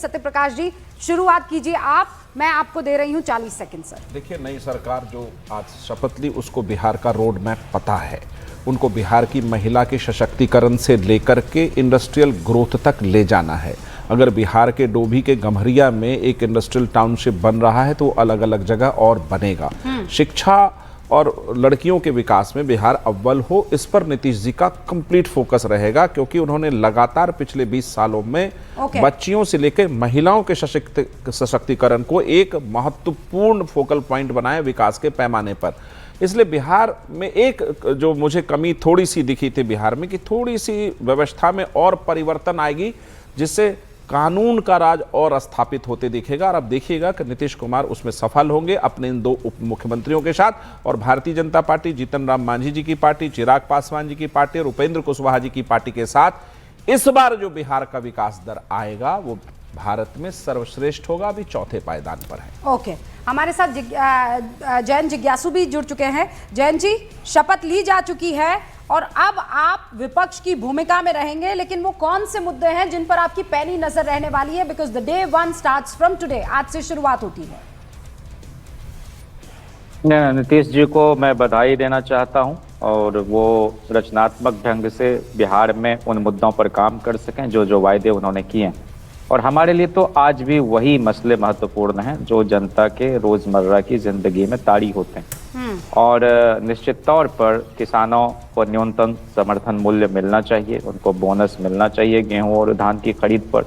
सत्यप्रकाश जी शुरुआत कीजिए आप। मैं आपको दे रही हूं 40 सेकंड सर। देखिए, नई सरकार जो आज शपथ ली उसको बिहार का रोड मैप पता है। उनको बिहार की महिला के सशक्तिकरण से लेकर के इंडस्ट्रियल ग्रोथ तक ले जाना है। अगर बिहार के डोभी के गम्हरिया में एक इंडस्ट्रियल टाउनशिप बन रहा है तो अलग अलग जगह और बनेगा। शिक्षा और लड़कियों के विकास में बिहार अव्वल हो, इस पर नीतीश जी का कंप्लीट फोकस रहेगा, क्योंकि उन्होंने लगातार पिछले 20 सालों में बच्चियों से लेकर महिलाओं के सशक्तिकरण को एक महत्वपूर्ण फोकल पॉइंट बनाया विकास के पैमाने पर। इसलिए बिहार में एक जो मुझे कमी थोड़ी सी दिखी थी बिहार में, कि थोड़ी सी व्यवस्था में और परिवर्तन आएगी जिससे कानून का राज और स्थापित होते दिखेगा। और अब देखिएगा कि नीतीश कुमार उसमें सफल होंगे अपने इन दो उप मुख्यमंत्रियों के साथ, और भारतीय जनता पार्टी, जीतन राम मांझी जी की पार्टी, चिराग पासवान जी की पार्टी और उपेंद्र कुशवाहा जी की पार्टी के साथ इस बार जो बिहार का विकास दर आएगा वो भारत में सर्वश्रेष्ठ होगा। अभी चौथे पायदान पर है। ओके, हमारे साथ जैन जिज्ञासु भी जुड़ चुके हैं। जैन जी, शपथ ली जा चुकी है और अब आप विपक्ष की भूमिका में रहेंगे, लेकिन वो कौन से मुद्दे हैं जिन पर आपकी पैनी नजर रहने वाली है? Because the day one starts from today, आज से शुरुआत होती है। नीतीश जी को मैं बधाई देना चाहता हूं, और वो रचनात्मक ढंग से बिहार में उन मुद्दों पर काम कर सकें जो वायदे उन्होंने किए हैं। और हमारे लिए तो आज भी वही मसले महत्वपूर्ण हैं जो जनता के रोजमर्रा की जिंदगी में ताड़ी होते हैं। और निश्चित तौर पर किसानों को न्यूनतम समर्थन मूल्य मिलना चाहिए, उनको बोनस मिलना चाहिए गेहूं और धान की खरीद पर।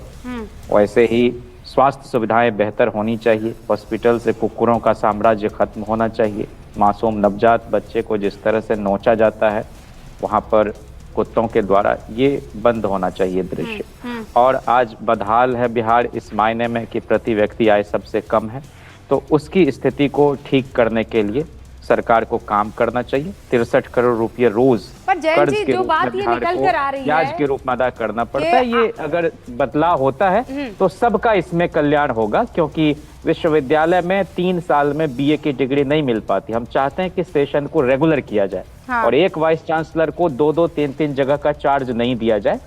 वैसे ही स्वास्थ्य सुविधाएं बेहतर होनी चाहिए, हॉस्पिटल से कुकुरों का साम्राज्य खत्म होना चाहिए। मासूम नवजात बच्चे को जिस तरह से नोचा जाता है वहाँ पर कुत्तों के द्वारा, ये बंद होना चाहिए दृश्य। और आज बदहाल है बिहार इस मायने में कि प्रति व्यक्ति आय सबसे कम है, तो उसकी स्थिति को ठीक करने के लिए सरकार को काम करना चाहिए। 63 करोड़ रुपये रोज कर्ज के रूप में बिहार को ब्याज के रूप में अदा करना पड़ता है। ये अगर बदलाव होता है तो सबका इसमें कल्याण होगा, क्योंकि विश्वविद्यालय में 3 साल में बीए की डिग्री नहीं मिल पाती। हम चाहते हैं कि सेशन को रेगुलर किया जाए। हाँ। और एक वाइस चांसलर को 2-2, 3-3 जगह का चार्ज नहीं दिया जाए।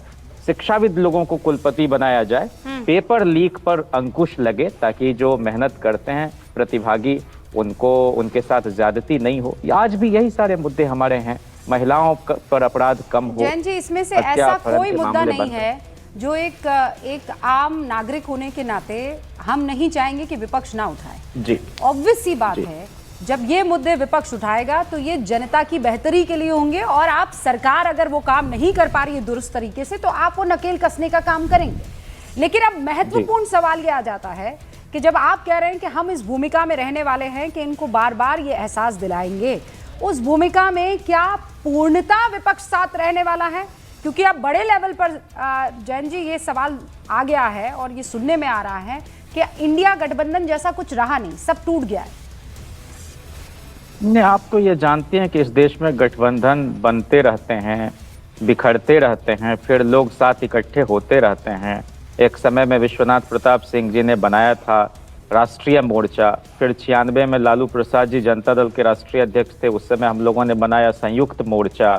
शिक्षाविद लोगों को कुलपति बनाया जाए। पेपर लीक पर अंकुश लगे ताकि जो मेहनत करते हैं प्रतिभागी उनको उनके साथ ज्यादती नहीं हो। आज भी यही सारे मुद्दे हमारे हैं। महिलाओं पर अपराध कम हो। जैन जी, इसमें से ऐसा कोई मुद्दा नहीं है जो एक आम नागरिक होने के नाते हम नहीं चाहेंगे कि विपक्ष ना उठाए। जी, ऑब्वियस सी बात है, जब ये मुद्दे विपक्ष उठाएगा तो ये जनता की बेहतरी के लिए होंगे, और आप सरकार अगर वो काम नहीं कर पा रही है दुरुस्त तरीके से तो आप वो नकेल कसने का काम करेंगे। लेकिन अब महत्वपूर्ण सवाल ये आ जाता है कि जब आप कह रहे हैं कि हम इस भूमिका में रहने वाले हैं कि इनको बार बार ये एहसास दिलाएंगे, उस भूमिका में क्या पूर्णता विपक्ष साथ रहने वाला है? क्योंकि अब बड़े लेवल पर जैन जी ये सवाल आ गया है और ये सुनने में आ रहा है कि इंडिया गठबंधन जैसा कुछ रहा नहीं, सब टूट गया है। नहीं, आप तो ये जानते हैं कि इस देश में गठबंधन बनते रहते हैं, बिखरते रहते हैं, फिर लोग साथ इकट्ठे होते रहते हैं। एक समय में विश्वनाथ प्रताप सिंह जी ने बनाया था राष्ट्रीय मोर्चा, फिर 96 में लालू प्रसाद जी जनता दल के राष्ट्रीय अध्यक्ष थे, उस समय हम लोगों ने बनाया संयुक्त मोर्चा।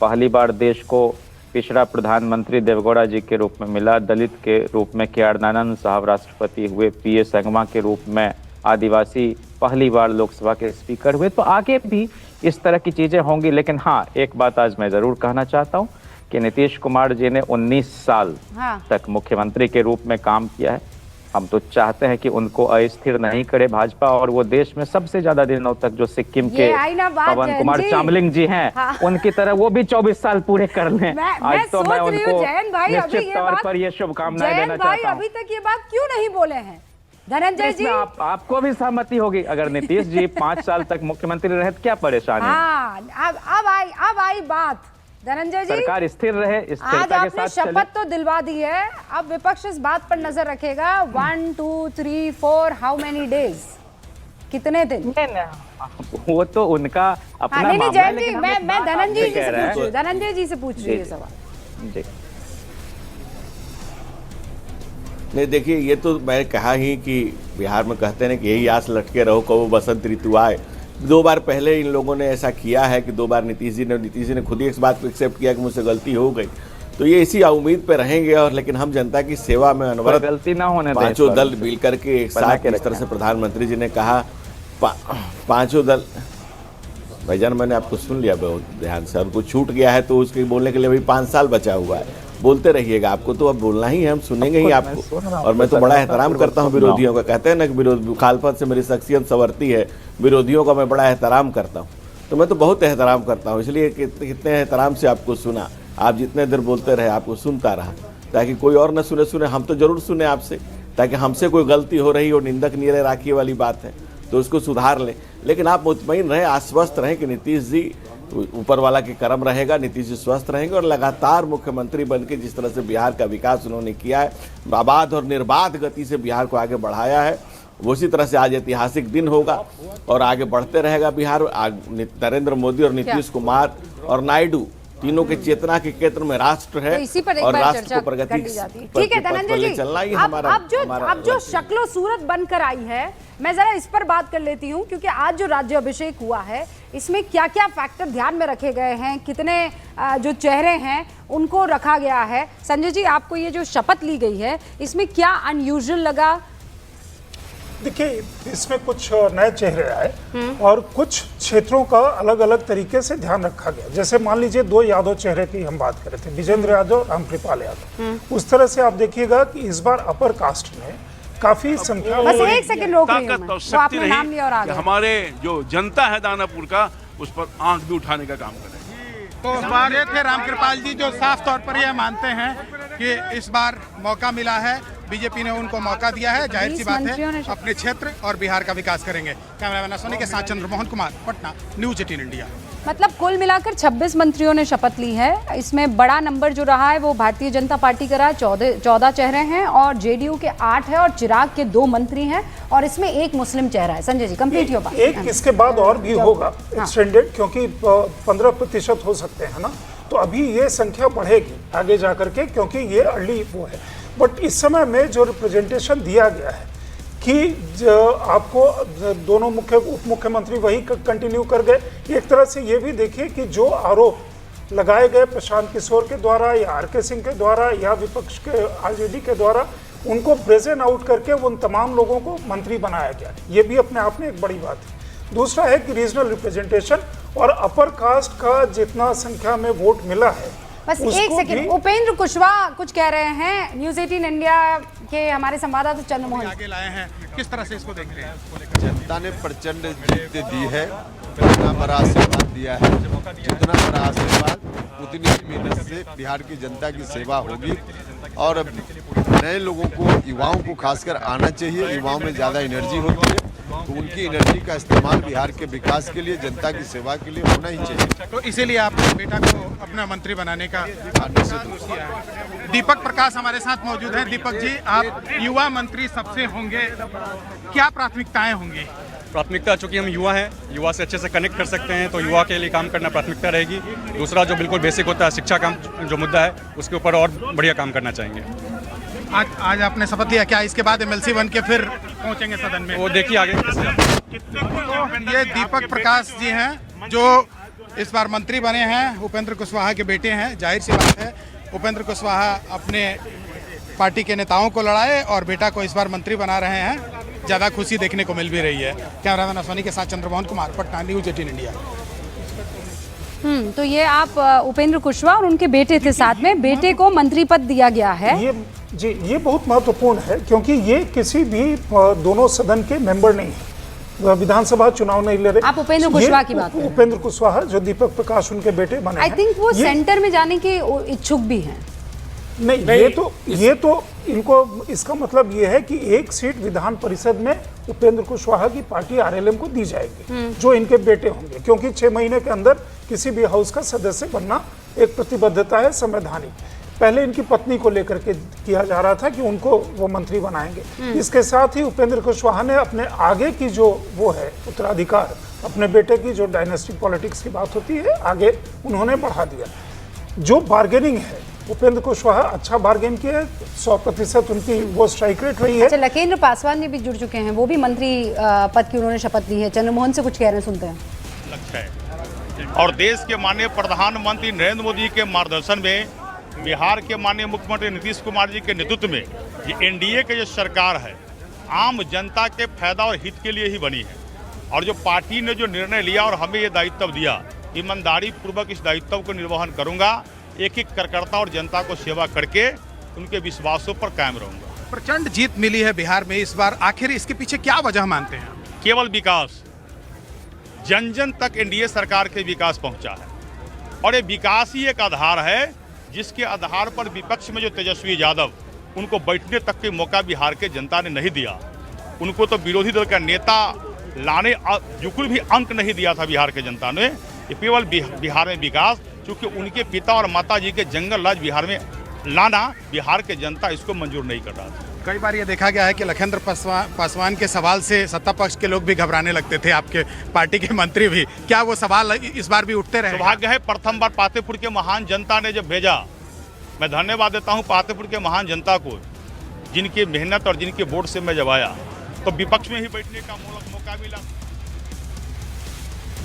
पहली बार देश को पिछड़ा प्रधानमंत्री देवगौड़ा जी के रूप में मिला, दलित के रूप में केआर साहब राष्ट्रपति हुए, पीए संगमा के रूप में आदिवासी पहली बार लोकसभा के स्पीकर हुए। तो आगे भी इस तरह की चीजें होंगी। लेकिन हाँ, एक बात आज मैं जरूर कहना चाहता हूँ कि नीतीश कुमार जी ने 19 साल तक मुख्यमंत्री के रूप में काम किया है। हम तो चाहते हैं कि उनको अस्थिर नहीं करे भाजपा, और वो देश में सबसे ज्यादा दिनों तक जो सिक्किम के पवन कुमार चामलिंग जी हैं, हाँ। उनकी तरह वो भी 24 साल पूरे कर लें। आज तो मैं उनको निश्चित तौर पर ये शुभकामनाएं देना चाहता हूँ। अभी तक ये बात क्यों नहीं बोले हैं धनंजय जी? आपको भी सहमति होगी अगर नीतीश जी 5 साल तक मुख्यमंत्री रहे तो क्या परेशानी? अब आई बात धनंजय जी, सरकार स्थिर रहे, आज आपने शपथ तो दिलवा दी है, अब विपक्ष इस बात पर नजर रखेगा। 1 2 3 4 हाउ मेनी डेज, कितने दिन? वो तो उनका अपना मामला है। जैन जी, मैं धनंजय जी से पूछ रही है सवाल जी। नहीं, देखिए, ये तो मैं कहा ही कि बिहार में कहते हैं कि यही आस लटके रहो कब बसंत ऋतु आए। 2 बार पहले इन लोगों ने ऐसा किया है कि 2 बार नीतीश जी ने खुद ही इस बात को एक्सेप्ट किया कि मुझसे गलती हो गई। तो ये इसी उम्मीद पे रहेंगे। और लेकिन हम जनता की सेवा में अनवरत गलती ना होने दें, पांचों दल मिल करके एक साथ, इस तरह से प्रधानमंत्री जी ने कहा पांचों दल। भाईजान मैंने आपको सुन लिया बहुत ध्यान से, और कुछ छूट गया है तो उसके बोलने के लिए अभी 5 साल बचा हुआ है, बोलते रहिएगा। आपको तो अब बोलना ही है, हम सुनेंगे ही आपको। और मैं तो बड़ा एहतराम करता हूँ विरोधियों का। कहते हैं ना कि विरोध मुखालफत से मेरी शख्सियत संवरती है, विरोधियों का मैं बड़ा एहतराम करता हूँ। तो मैं तो बहुत एहतराम करता हूँ, इसलिए कितने एहतराम से आपको सुना। आप जितने देर बोलते रहे आपको सुनता रहा, ताकि कोई और न सुने। हम तो जरूर सुने आपसे, ताकि हमसे कोई गलती हो रही हो, निंदक नीले राखी वाली बात है तो उसको सुधार लें। लेकिन आप मुतमईन रहें, आश्वस्त रहें कि नीतीश जी ऊपर वाला के करम रहेगा, नीतीश जी स्वस्थ रहेंगे। और लगातार मुख्यमंत्री बनकर जिस तरह से बिहार का विकास उन्होंने किया है, आबाद और निर्बाध गति से बिहार को आगे बढ़ाया है, उसी तरह से आज ऐतिहासिक दिन होगा और आगे बढ़ते रहेगा बिहार। नरेंद्र मोदी और नीतीश कुमार और नायडू तीनों के चेतना के केंद्र में राष्ट्र है, तो इसी पर एक और बार राष्ट्र चर्चा को प्रगति कर ली जाती है। ठीक है धनंजय जी, चलना ही अब जो शक्लो सूरत बनकर आई है, मैं जरा इस पर बात कर लेती हूँ, क्योंकि आज जो राज्य अभिषेक हुआ है इसमें क्या क्या फैक्टर ध्यान में रखे गए हैं, कितने जो चेहरे हैं उनको रखा गया है। संजय जी, आपको ये जो शपथ ली गई है इसमें क्या अनयूजुअल लगा? देखिए, इसमें कुछ नए चेहरे आए और कुछ क्षेत्रों का अलग अलग तरीके से ध्यान रखा गया। जैसे मान लीजिए 2 यादव चेहरे की हम बात कर रहे थे, विजेंद्र यादव, रामकृपाल यादव। उस तरह से आप देखिएगा कि इस बार अपर कास्ट में काफी संख्या। बस एक सेकंड रोक रही हूं मैं, और वो शक्ति आपने नाम लिया और कि आगे। हमारे जो जनता है दानापुर का, उस पर आंख भी उठाने का काम करें। तो इस बार ये थे रामकृपाल जी जो साफ तौर पर यह मानते हैं कि इस बार मौका मिला है, बीजेपी ने उनको मौका दिया है, जाहिर सी बात है अपने क्षेत्र और बिहार का विकास करेंगे। कैमरामैन सोनी के साथ चंद्रमोहन कुमार, पटना, न्यूज 18 इंडिया। मतलब कुल मिलाकर 26 मंत्रियों ने शपथ ली है। इसमें बड़ा नंबर जो रहा है वो भारतीय जनता पार्टी का रहा, 14 चेहरे हैं, और जेडीयू के 8 है, और चिराग के 2 मंत्री हैं, और इसमें एक मुस्लिम चेहरा है। संजय जी, कंप्लीट हो बात। एक इसके बाद और भी होगा एक्सटेंडेड, क्योंकि 15% हो सकते हैं ना, तो अभी ये संख्या बढ़ेगी आगे जाकर के, क्योंकि ये अर्ली वो है। बट इस समय में जो रिप्रेजेंटेशन दिया गया है कि आपको दोनों उप मुख्यमंत्री वही कंटिन्यू कर गए। एक तरह से ये भी देखिए कि जो आरोप लगाए गए प्रशांत किशोर के द्वारा या आर.के. सिंह के द्वारा या विपक्ष के आरजेडी के द्वारा, उनको प्रेजेंट आउट करके उन तमाम लोगों को मंत्री बनाया गया। ये भी अपने आप में एक बड़ी बात है। दूसरा है कि रीजनल रिप्रेजेंटेशन और अपर कास्ट का जितना संख्या में वोट मिला है। बस एक सेकंड, उपेंद्र कुशवाहा कुछ कह रहे हैं। न्यूज 18 इंडिया के हमारे संवाददाता चंद्रमोहन आगे लाए हैं, किस तरह से इसको देख रहे हैं? जनता ने प्रचंड जीत दी है, इतना बड़ा आशीर्वाद दिया है, जितना बड़ा आशीर्वाद उतनी ही मेहनत से बिहार की जनता की सेवा होगी। और नए लोगों को, युवाओं को खासकर आना चाहिए। युवाओं में ज़्यादा एनर्जी होती है, तो उनकी एनर्जी का इस्तेमाल बिहार के विकास के लिए, जनता की सेवा के लिए होना ही चाहिए। तो इसीलिए आपने बेटा को अपना मंत्री बनाने का किया है। दीपक प्रकाश हमारे साथ मौजूद हैं। दीपक जी, आप युवा मंत्री सबसे होंगे, क्या प्राथमिकताएं होंगी? प्राथमिकता, चूंकि हम युवा हैं, युवा से अच्छे से कनेक्ट कर सकते हैं, तो युवा के लिए काम करना प्राथमिकता रहेगी। दूसरा जो बिल्कुल बेसिक होता है, शिक्षा का जो मुद्दा है, उसके ऊपर और बढ़िया काम करना चाहेंगे। आज आपने शपथ लिया, क्या इसके बाद एमएलसी बन के फिर पहुंचेंगे सदन में? वो देखिए आगे। तो ये दीपक प्रकाश जी हैं जो इस बार मंत्री बने हैं, उपेंद्र कुशवाहा के बेटे हैं। जाहिर सी बात है उपेंद्र कुशवाहा अपने पार्टी के नेताओं को लड़ाए और बेटा को इस बार मंत्री बना रहे हैं। ज़्यादा खुशी देखने को मिल भी रही है। कैमरामैन सोनी के साथ चंद्रमोहन कुमार, पटना, न्यूज 18 इंडिया। तो ये आप उपेंद्र कुशवाहा और उनके बेटे थे साथ में, बेटे को मंत्री पद दिया गया है। ये बहुत महत्वपूर्ण है, क्योंकि ये किसी भी दोनों सदन के मेंबर नहीं है, विधानसभा चुनाव नहीं लड़े। आप उपेंद्र कुशवाहा की बात कर रहे हैं। उपेंद्र कुशवाहा जो दीपक प्रकाश उनके बेटे बने। आई थिंक वो सेंटर में जाने के इच्छुक भी हैं। नहीं, ये तो इनको, इसका मतलब ये है कि एक सीट विधान परिषद में उपेंद्र कुशवाहा की पार्टी आरएलएम को दी जाएगी, जो इनके बेटे होंगे, क्योंकि 6 महीने के अंदर किसी भी हाउस का सदस्य बनना एक प्रतिबद्धता है संवैधानिक। पहले इनकी पत्नी को लेकर के किया जा रहा था कि उनको वो मंत्री बनाएंगे। इसके साथ ही उपेंद्र कुशवाहा ने अपने आगे की जो वो है उत्तराधिकार, अपने बेटे की जो डायनेस्टिक पॉलिटिक्स की बात होती है, आगे उन्होंने बढ़ा दिया। जो बार्गेनिंग है, उपेंद्र कुशवाहा अच्छा बार्गेन किया है, 100% उनकी वो स्ट्राइक रेट रही है। अच्छा, लकेंद्र पासवान जी भी जुड़ चुके हैं, वो भी मंत्री पद की उन्होंने शपथ ली है। चंद्रमोहन से कुछ कह रहे हैं, सुनते हैं। लगता है और देश के माननीय प्रधानमंत्री नरेंद्र मोदी के मार्गदर्शन में बिहार के माननीय मुख्यमंत्री नीतीश कुमार जी के नेतृत्व में ये एनडीए की जो सरकार है आम जनता के फायदा और हित के लिए ही बनी है। और जो पार्टी ने जो निर्णय लिया और हमें ये दायित्व दिया, ईमानदारी पूर्वक इस दायित्व को निर्वहन करूंगा। एक एक कार्यकर्ता और जनता को सेवा करके उनके विश्वासों पर कायम रहूंगा। प्रचंड जीत मिली है बिहार में इस बार, आखिर इसके पीछे क्या वजह मानते हैं? केवल विकास, जन जन तक एनडीए सरकार के विकास पहुंचा है और ये विकास ही एक आधार है जिसके आधार पर विपक्ष में जो तेजस्वी यादव, उनको बैठने तक के मौका बिहार के जनता ने नहीं दिया। उनको तो विरोधी दल का नेता लाने बिल्कुल भी अंक नहीं दिया था बिहार के जनता ने। ये केवल बिहार में विकास, क्योंकि उनके पिता और माता जी के जंगल राज बिहार में लाना बिहार के जनता इसको मंजूर नहीं कर रहा था। कई बार ये देखा गया है कि लखनदेव पासवान के सवाल से सत्ता पक्ष के लोग भी घबराने लगते थे, आपके पार्टी के मंत्री भी। क्या वो सवाल इस बार भी उठते रहे? सौभाग्य है, प्रथम बार पातेपुर के महान जनता ने जब भेजा, मैं धन्यवाद देता हूं पातेपुर के महान जनता को, जिनकी मेहनत और जिनके वोट से मैं जब आया तो विपक्ष में ही बैठने का मौका मिला।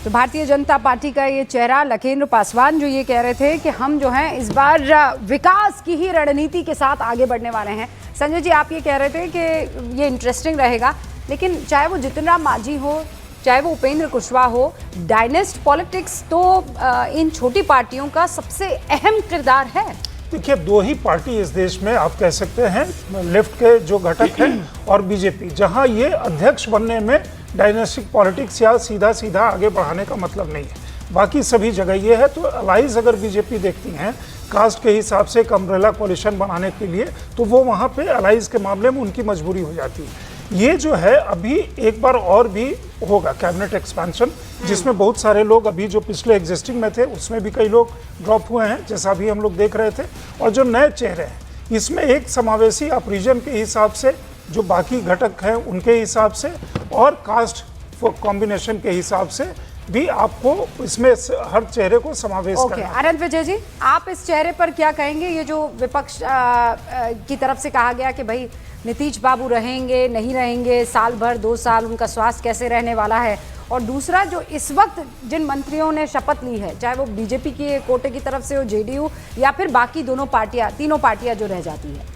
तो भारतीय जनता पार्टी का ये चेहरा लखेंद्र पासवान जो ये कह रहे थे कि हम जो हैं इस बार विकास की ही रणनीति के साथ आगे बढ़ने वाले हैं। संजय जी, आप ये कह रहे थे कि ये इंटरेस्टिंग रहेगा, लेकिन चाहे वो जितिन राम मांझी हो, चाहे वो उपेंद्र कुशवाहा हो, डायनेस्ट पॉलिटिक्स तो इन छोटी पार्टियों का सबसे अहम किरदार है। देखिए, दो ही पार्टी इस देश में आप कह सकते हैं, लेफ्ट के जो घटक हैं और बीजेपी, जहां ये अध्यक्ष बनने में डायनेस्टिक पॉलिटिक्स या सीधा सीधा आगे बढ़ाने का मतलब नहीं है। बाकी सभी जगह ये है। तो अलाइज अगर बीजेपी देखती हैं कास्ट के हिसाब से एक अम्ब्रेला कोalition बनाने के लिए, तो वो वहाँ पे अलाइज के मामले में उनकी मजबूरी हो जाती है। ये जो है अभी एक बार और भी होगा कैबिनेट एक्सपेंशन, जिसमें बहुत सारे लोग अभी जो पिछले एग्जिस्टिंग में थे उसमें भी कई लोग ड्रॉप हुए हैं, जैसा अभी हम लोग देख रहे थे। और जो नए चेहरे हैं इसमें एक समावेशी आप रीजन के हिसाब से, जो बाकी घटक हैं उनके हिसाब से, और कास्ट कॉम्बिनेशन के हिसाब से भी आपको इसमें हर चेहरे को समावेश करना है। अनंत विजय जी, आप इस चेहरे पर क्या कहेंगे? ये जो विपक्ष की तरफ से कहा गया कि भाई नीतीश बाबू रहेंगे नहीं रहेंगे, साल भर 2 साल उनका स्वास्थ्य कैसे रहने वाला है, और दूसरा जो इस वक्त जिन मंत्रियों ने शपथ ली है, चाहे वो बीजेपी के कोटे की तरफ से हो, जेडीयू या फिर बाकी तीनों पार्टियां जो रह जाती है।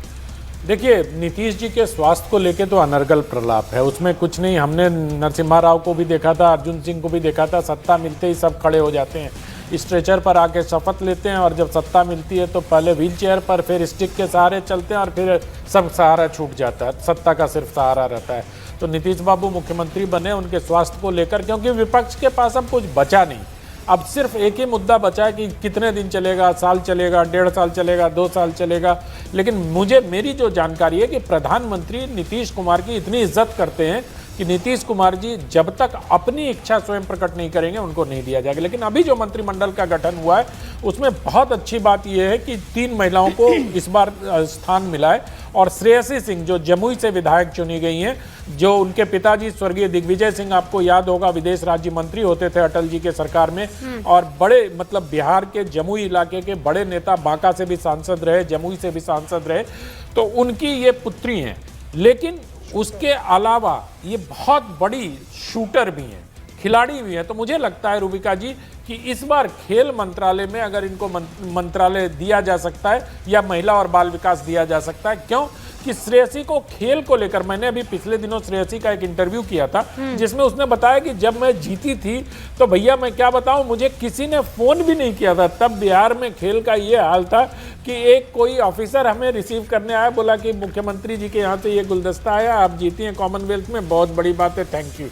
देखिए, नीतीश जी के स्वास्थ्य को लेके तो अनर्गल प्रलाप है, उसमें कुछ नहीं। हमने नरसिम्हा राव को भी देखा था, अर्जुन सिंह को भी देखा था, सत्ता मिलते ही सब खड़े हो जाते हैं, स्ट्रेचर पर आके शपथ लेते हैं, और जब सत्ता मिलती है तो पहले व्हील चेयर पर, फिर स्टिक के सहारे चलते हैं, और फिर सब सहारा छूट जाता है, सत्ता का सिर्फ सहारा रहता है। तो नीतीश बाबू मुख्यमंत्री बने उनके स्वास्थ्य को लेकर, क्योंकि विपक्ष के पास अब कुछ बचा नहीं। अब सिर्फ एक ही मुद्दा बचा है कि कितने दिन चलेगा, साल चलेगा, 1.5 साल चलेगा, 2 साल चलेगा। लेकिन मेरी जो जानकारी है कि प्रधानमंत्री नीतीश कुमार की इतनी इज्जत करते हैं कि नीतीश कुमार जी जब तक अपनी इच्छा स्वयं प्रकट नहीं करेंगे उनको नहीं दिया जाएगा। लेकिन अभी जो मंत्रिमंडल का गठन हुआ है उसमें बहुत अच्छी बात यह है कि 3 महिलाओं को इस बार स्थान मिला है, और श्रेयसी सिंह जो जमुई से विधायक चुनी गई हैं, जो उनके पिताजी स्वर्गीय दिग्विजय सिंह, आपको याद होगा, विदेश राज्य मंत्री होते थे अटल जी के सरकार में, और बड़े मतलब बिहार के जमुई इलाके के बड़े नेता, बांका से भी सांसद रहे, जमुई से भी सांसद रहे, तो उनकी ये पुत्री हैं। लेकिन उसके अलावा ये बहुत बड़ी शूटर भी हैं, खिलाड़ी भी हैं। तो मुझे लगता है रूबिका जी कि इस बार खेल मंत्रालय में अगर इनको मंत्रालय दिया जा सकता है, या महिला और बाल विकास दिया जा सकता है। क्यों कि श्रेयसी को खेल को लेकर, मैंने अभी पिछले दिनों श्रेयसी का एक इंटरव्यू किया था जिसमें उसने बताया कि जब मैं जीती थी तो भैया मैं क्या बताऊं, मुझे किसी ने फ़ोन भी नहीं किया था। तब बिहार में खेल का ये हाल था कि एक कोई ऑफिसर हमें रिसीव करने आया, बोला कि मुख्यमंत्री जी के यहाँ से ये गुलदस्ता आया, आप जीती हैं कॉमनवेल्थ में, बहुत बड़ी बात है, थैंक यू।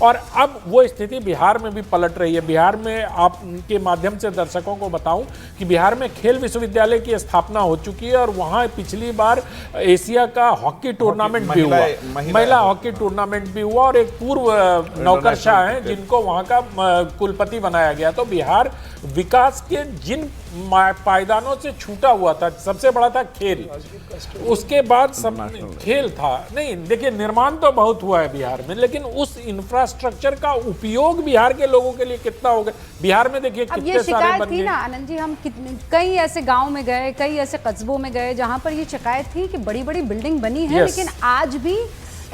और अब वो स्थिति बिहार में भी पलट रही है। बिहार में आपके माध्यम से दर्शकों को बताऊं कि बिहार में खेल विश्वविद्यालय की स्थापना हो चुकी है, और वहाँ पिछली बार एशिया का हॉकी टूर्नामेंट भी हुआ, महिला हॉकी टूर्नामेंट भी हुआ, और एक पूर्व नौकरशाह हैं जिनको वहाँ का कुलपति बनाया गया। तो बिहार विकास के जिन पायदानों से छूटा हुआ था, सबसे बड़ा था खेल, उसके बाद सब खेल था नहीं। देखिए, निर्माण तो बहुत हुआ है बिहार में, लेकिन उस इंफ्रास्ट्रक्चर का उपयोग बिहार के लोगों के लिए कितना हो गया। बिहार में देखिए कितने सारे बन गए। ना आनंद जी, हम कई ऐसे गांव में गए, कई ऐसे कस्बों में गए जहां पर ये शिकायत थी कि बड़ी बड़ी बिल्डिंग बनी है, लेकिन आज भी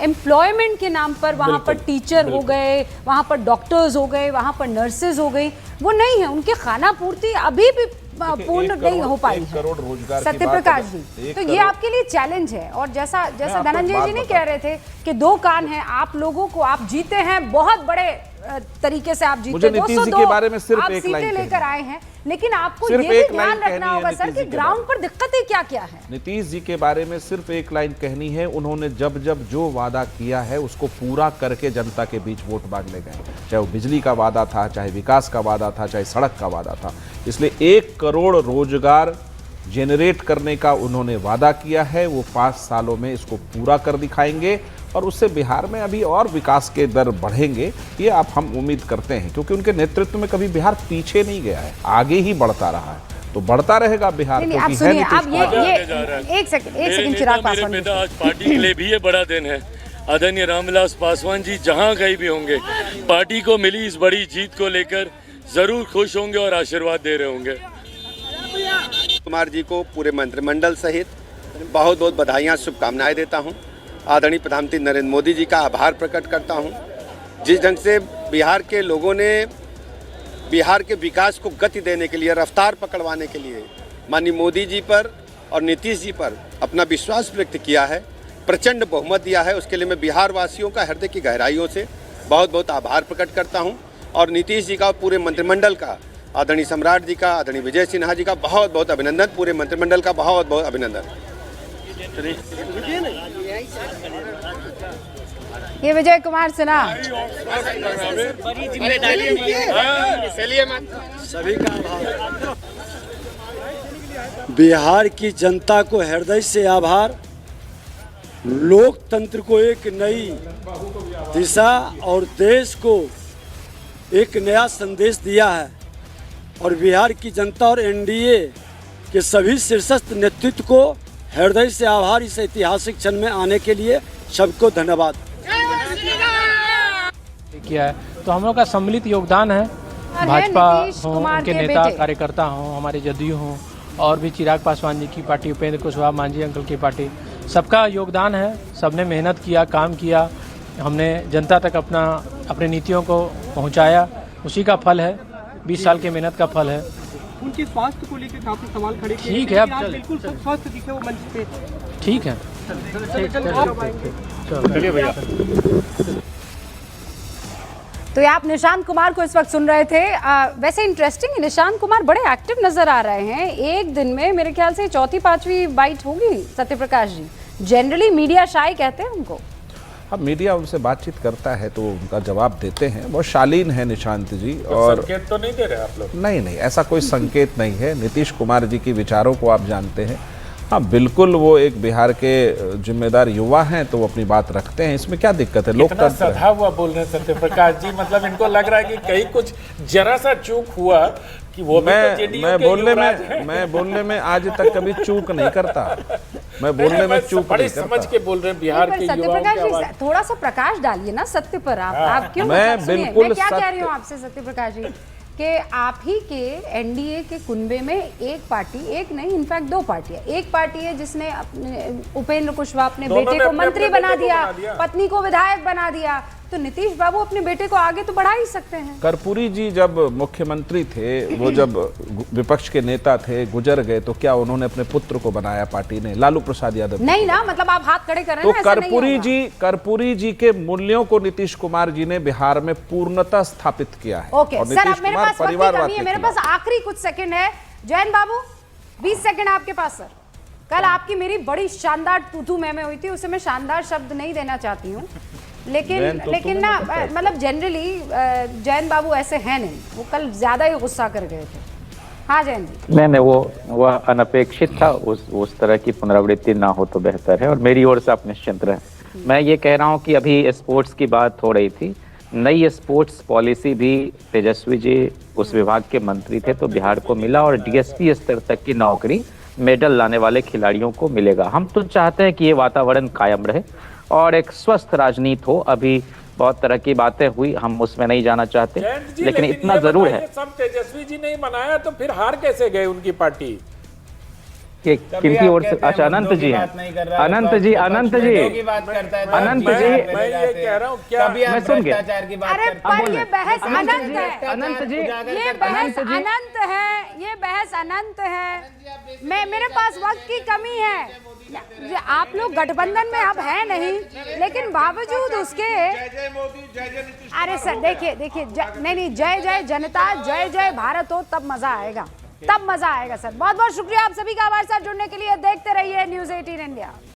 एम्प्लॉयमेंट के नाम पर वहाँ पर टीचर हो गए, वहाँ पर डॉक्टर्स हो गए, वहाँ पर नर्सेज हो गई, वो नहीं है। उनके खाना पूर्ति अभी भी पूर्ण नहीं हो पाई है। करोड़ रोजगार सत्य प्रकाश जी, तो ये आपके लिए चैलेंज है। और जैसा धनंजय जी नहीं कह रहे थे कि 2 कान हैं, आप लोगों को, आप जीते हैं बहुत बड़े तरीके से, आप जीते 202 के बारे में सिर्फ आप एक सीटें लाइन लेकर आए हैं, लेकिन आपको ये भी ध्यान रखना होगा सर कि ग्राउंड पर दिक्कतें क्या क्या है। नीतीश जी के बारे में सिर्फ एक लाइन कहनी है, उन्होंने जब जब जो वादा किया है उसको पूरा करके जनता के बीच वोट मांगने गए, चाहे वो बिजली का वादा था, चाहे विकास का वादा था, चाहे सड़क का वादा था। इसलिए 1 करोड़ रोजगार जेनरेट करने का उन्होंने वादा किया है, वो 5 सालों में इसको पूरा कर दिखाएंगे और उससे बिहार में अभी और विकास के दर बढ़ेंगे, ये हम उम्मीद करते हैं, क्योंकि उनके नेतृत्व में कभी बिहार पीछे नहीं गया है, आगे ही बढ़ता रहा है, तो बढ़ता रहेगा बिहार। आप सुनिए, आप ये एक सेकंड चिराग पासवान, आज पार्टी के लिए भी ये बड़ा दिन है। आदरणीय रामविलास पासवान जी जहां कहीं भी होंगे, पार्टी को मिली इस बड़ी जीत को लेकर जरूर खुश होंगे और आशीर्वाद दे रहे होंगे। कुमार जी को पूरे मंत्रिमंडल सहित बहुत बहुत बधाइयाँ, शुभकामनाएं देता हूँ। आदरणीय प्रधानमंत्री नरेंद्र मोदी जी का आभार प्रकट करता हूँ, जिस ढंग से बिहार के लोगों ने बिहार के विकास को गति देने के लिए, रफ्तार पकड़वाने के लिए माननीय मोदी जी पर और नीतीश जी पर अपना विश्वास व्यक्त किया है, प्रचंड बहुमत दिया है, उसके लिए मैं बिहार वासियों का हृदय की गहराइयों से बहुत बहुत आभार प्रकट करता हूँ। और नीतीश जी का और पूरे मंत्रिमंडल का, आदरणीय सम्राट जी का, आदरणीय विजय सिन्हा जी का बहुत बहुत अभिनंदन, पूरे मंत्रिमंडल का बहुत बहुत अभिनंदन। ये विजय कुमार सिन्हा, सभी का आभार। बिहार की जनता को हृदय से आभार। लोकतंत्र को एक नई दिशा और देश को एक नया संदेश दिया है, और बिहार की जनता और एनडीए के सभी शीर्षस्थ नेतृत्व को हृदय से आभार। इस ऐतिहासिक क्षण में आने के लिए सबको धन्यवाद। किया है तो हम लोग का सम्मिलित योगदान है, भाजपा हो, उनके नेता कार्यकर्ता हों, हमारे जदयू हों, और भी चिराग पासवान जी की पार्टी, उपेंद्र कुशवाहा मांझी अंकल की पार्टी, सबका योगदान है। सबने मेहनत किया, काम किया, हमने जनता तक अपने नीतियों को पहुंचाया, उसी का फल है, 20 साल की मेहनत का फल है। उनके स्वास्थ्य को लेकर काफी सवाल खड़े किए, ठीक है, अब बिल्कुल स्वस्थ दिखे वो मंच पे। ठीक है, चलिए भैया। तो ये आप निशांत कुमार को इस वक्त सुन रहे थे। वैसे इंटरेस्टिंग, निशांत कुमार बड़े एक्टिव नजर आ रहे हैं। एक दिन में मेरे ख्याल से 4-5वीं बाइट होगी सत्य प्रकाश जी। जनरली मीडिया शाय कहते हैं उनको। अब मीडिया उनसे बातचीत करता है तो उनका जवाब देते हैं, बहुत शालीन है निशांत जी। और संकेत तो नहीं दे रहे आप लोग? नहीं, ऐसा कोई संकेत नहीं है। नीतीश कुमार जी के विचारों को आप जानते हैं। हाँ बिल्कुल, वो एक बिहार के जिम्मेदार युवा हैं तो वो अपनी बात रखते हैं, इसमें क्या दिक्कत है। लोकतंत्र सधा हुआ बोल रहे हैं सत्य प्रकाश जी, मतलब इनको लग रहा है कि कहीं कुछ जरा सा चूक हुआ कि वो मैं बोलने में आज तक कभी चूक नहीं करता। मैं बोलने में चूक नहीं करता। समझ के बोल रहे हैं बिहार के युवाओं की आवाज। थोड़ा सा प्रकाश डालिए ना सत्य पर। आप क्यों? मैं बिल्कुल, मैं क्या कह रही हूँ आपसे सत्य प्रकाश जी, कि आप ही के एनडीए के कुनबे में एक पार्टी, एक नहीं इनफैक्ट 2 पार्टियां। एक पार्टी है जिसने अपने उपेंद्र कुशवाहा अपने बेटे को मंत्री बना दिया, पत्नी को विधायक बना दिया, तो नीतीश बाबू अपने बेटे को आगे तो बढ़ा ही सकते हैं। कर्पूरी जी जब मुख्यमंत्री थे, वो जब विपक्ष के नेता थे, गुजर गए, तो क्या उन्होंने अपने पुत्र को बनाया पार्टी ने? लालू प्रसाद यादव नहीं ना, मतलब आप हाथ खड़े कर रहे हैं। तो कर्पूरी जी के मूल्यों को नीतीश कुमार जी ने बिहार में पूर्णतः स्थापित किया है। ओके सर, अब मेरे पास परिवारवाद है, मेरे पास आखिरी कुछ सेकंड है। जयंत बाबू 20 सेकंड आपके पास सर। कल आपकी मेरी बड़ी शानदार तू मैं हुई थी, उसे मैं शानदार शब्द नहीं देना चाहती हूँ, लेकिन ना मतलब जनरली जयंत बाबू ऐसे हैं नहीं, वो कल ज्यादा ही गुस्सा कर गए थे। हाँ जयंत जी। नहीं, वो अनपेक्षित था, उस तरह की पुनरावृत्ति ना हो तो बेहतर है, और मेरी ओर से आप निश्चिंत रहें। मैं ये कह रहा हूँ कि अभी स्पोर्ट्स की बात हो रही थी, नई स्पोर्ट्स पॉलिसी भी तेजस्वी जी उस विभाग के मंत्री थे तो बिहार को मिला, और डीएसपी स्तर तक की नौकरी मेडल लाने वाले खिलाड़ियों को मिलेगा। हम तो चाहते हैं कि ये वातावरण कायम रहे और एक स्वस्थ राजनीति हो। अभी बहुत तरह की बातें हुई, हम उसमें नहीं जाना चाहते, लेकिन इतना जरूर है, सब तेजस्वी जी नहीं बनाया तो फिर हार कैसे गए उनकी पार्टी? किनकी ओर से? अच्छा, अनंत जी हैं। अनंत जी, अनंत जी, अनंत जी, मैं ये कह रहा हूँ क्या मैं सुन गया। अरे पर ये बहस अनंत है, अनंत जी, ये बहस अनंत है, ये बहस अनंत है। मेरे पास वक्त की कमी है। आप लोग गठबंधन में अब है नहीं, लेकिन बावजूद उसके अरे सर देखिए नहीं, जय जय जनता, जय जय भारत हो, तब मजा आएगा, तब मजा आएगा सर। बहुत बहुत शुक्रिया आप सभी का हमारे साथ जुड़ने के लिए। देखते रहिए न्यूज़ 18 इंडिया।